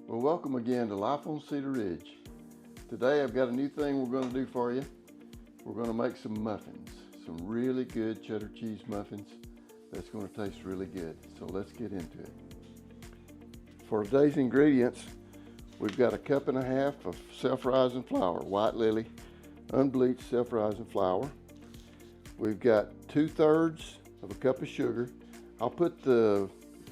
Well, welcome again to Life on Cedar Ridge. Today I've got a new thing we're going to do for you. We're going to make some muffins, some really good cheddar cheese muffins that's going to taste really good. So let's get into it. For today's ingredients, we've got a cup and a half of self-rising flour, white lily, unbleached self-rising flour. We've got 2/3 of a cup of sugar. I'll put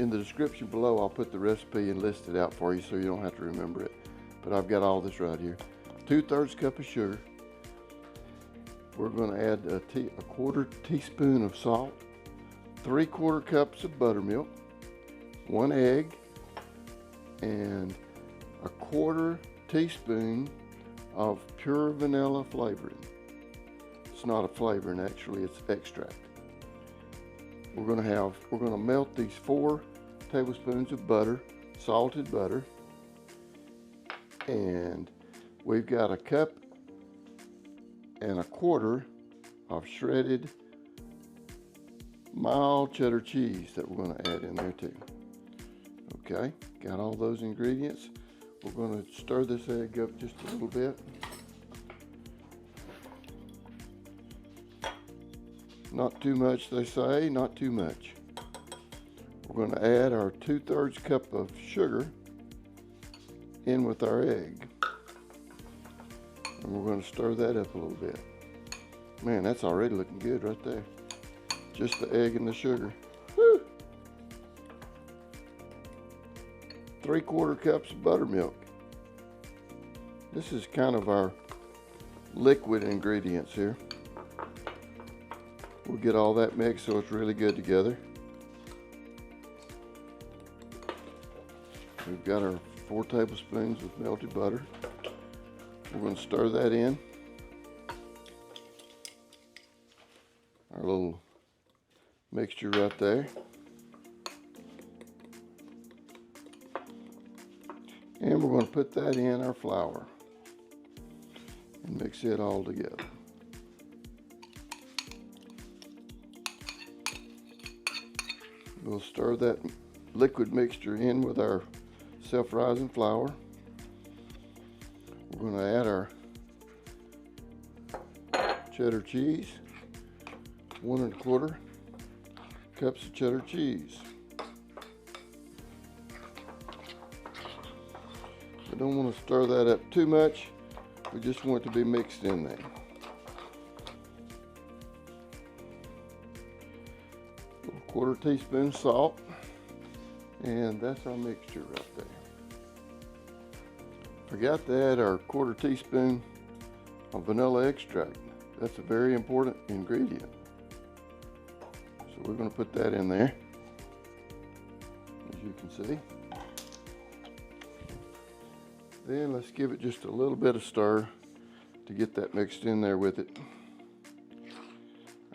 in the description below, I'll put the recipe and list it out for you so you don't have to remember it. But I've got all this right here. 2/3 cup of sugar. We're going to add a 1/4 teaspoon of salt, 3/4 cups of buttermilk, 1 egg, and a 1/4 teaspoon of pure vanilla flavoring. It's not a flavoring, actually, it's extract. We're going to melt these 4 tablespoons of butter, salted butter, and we've got a cup and a 1/4 of shredded mild cheddar cheese that we're going to add in there too. Okay, got all those ingredients. We're going to stir this egg up just a little bit. Not too much, they say, not too much. We're going to add our 2/3 cup of sugar in with our egg. And we're going to stir that up a little bit. Man, that's already looking good right there. Just the egg and the sugar. Woo! 3/4 cups of buttermilk. This is kind of our liquid ingredients here. We'll get all that mixed so it's really good together. We've got our 4 tablespoons of melted butter. We're going to stir that in. Our little mixture right there. And we're going to put that in our flour and mix it all together. We'll stir that liquid mixture in with our self-rising flour. We're going to add our cheddar cheese, 1 1/4 cups of cheddar cheese. We don't want to stir that up too much. We just want it to be mixed in there. 1/4 teaspoon salt, and that's our mixture right there. Forgot to add our 1/4 teaspoon of vanilla extract. That's a very important ingredient. So we're going to put that in there, as you can see. Then let's give it just a little bit of stir to get that mixed in there with it.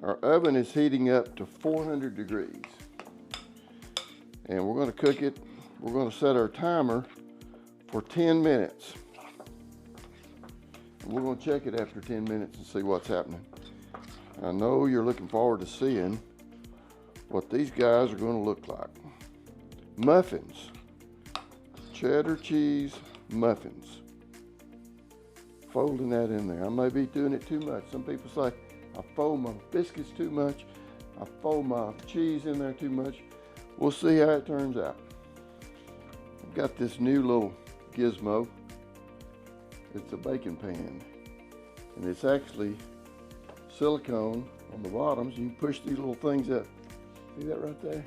Our oven is heating up to 400 degrees. And we're going to cook it. We're going to set our timer for 10 minutes. And we're going to check it after 10 minutes and see what's happening. I know you're looking forward to seeing what these guys are going to look like. Muffins. Cheddar cheese muffins. Folding that in there. I may be doing it too much. Some people say, I fold my biscuits too much. I fold my cheese in there too much. We'll see how it turns out. I've got this new little gizmo. It's a baking pan. And it's actually silicone on the bottoms. You can push these little things up. See that right there?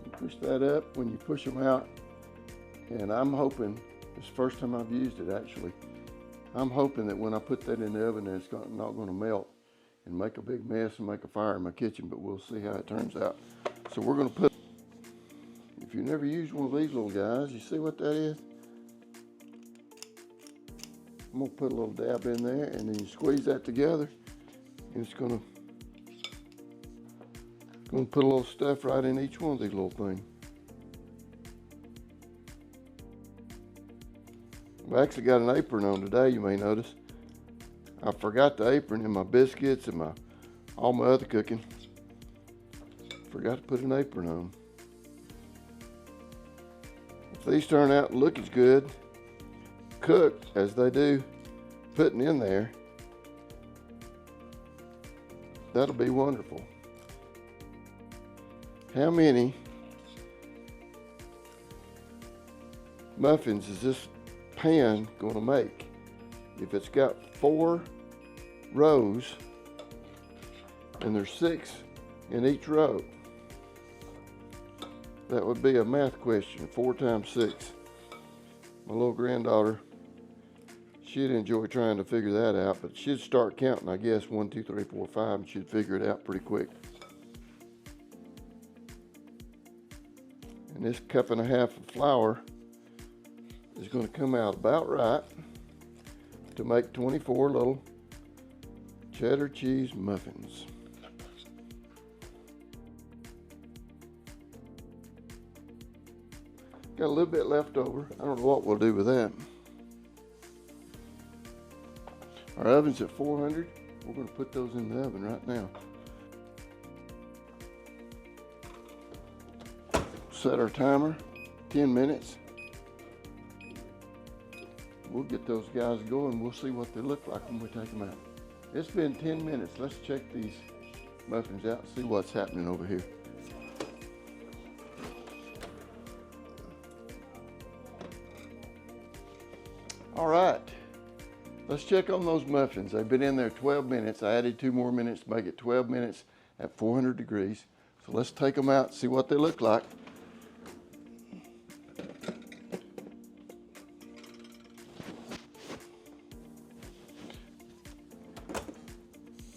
You push that up when you push them out. And I'm hoping, it's the first time I've used it actually, I'm hoping that when I put that in the oven, it's not going to melt and make a big mess and make a fire in my kitchen, but we'll see how it turns out. So we're going to put, if you've never used one of these little guys, you see what that is? I'm going to put a little dab in there, and then you squeeze that together, and it's going to put a little stuff right in each one of these little things. I've actually got an apron on today, you may notice. I forgot the apron in my biscuits and all my other cooking. Forgot to put an apron on. If these turn out and look as good, cooked as they do putting in there, that'll be wonderful. How many muffins is this pan going to make? If it's got 4 rows and there's 6 in each row, that would be a math question. 4 times 6. My little granddaughter, she'd enjoy trying to figure that out, but she'd start counting, I guess, 1, 2, 3, 4, 5, and she'd figure it out pretty quick. And this 1.5 cups of flour is going to come out about right to make 24 little cheddar cheese muffins. Got a little bit left over. I don't know what we'll do with that. Our oven's at 400. We're going to put those in the oven right now. Set our timer, 10 minutes. We'll get those guys going. We'll see what they look like when we take them out. It's been 10 minutes. Let's check these muffins out and see what's happening over here. All right, let's check on those muffins. They've been in there 12 minutes. I added 2 more minutes to make it 12 minutes at 400 degrees. So let's take them out and see what they look like.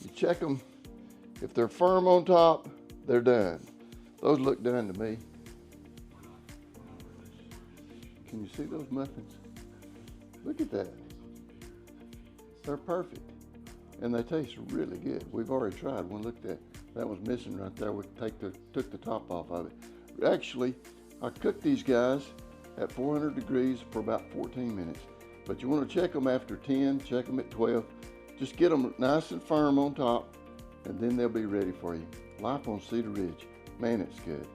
You check them. If they're firm on top, they're done. Those look done to me. Can you see those muffins? Look at that. They're perfect. And they taste really good. We've already tried one. Look at that. That was missing right there. We took the top off of it. Actually, I cooked these guys at 400 degrees for about 14 minutes. But you want to check them after 10, check them at 12. Just get them nice and firm on top, and then they'll be ready for you. Life on Cedar Ridge. Man, it's good.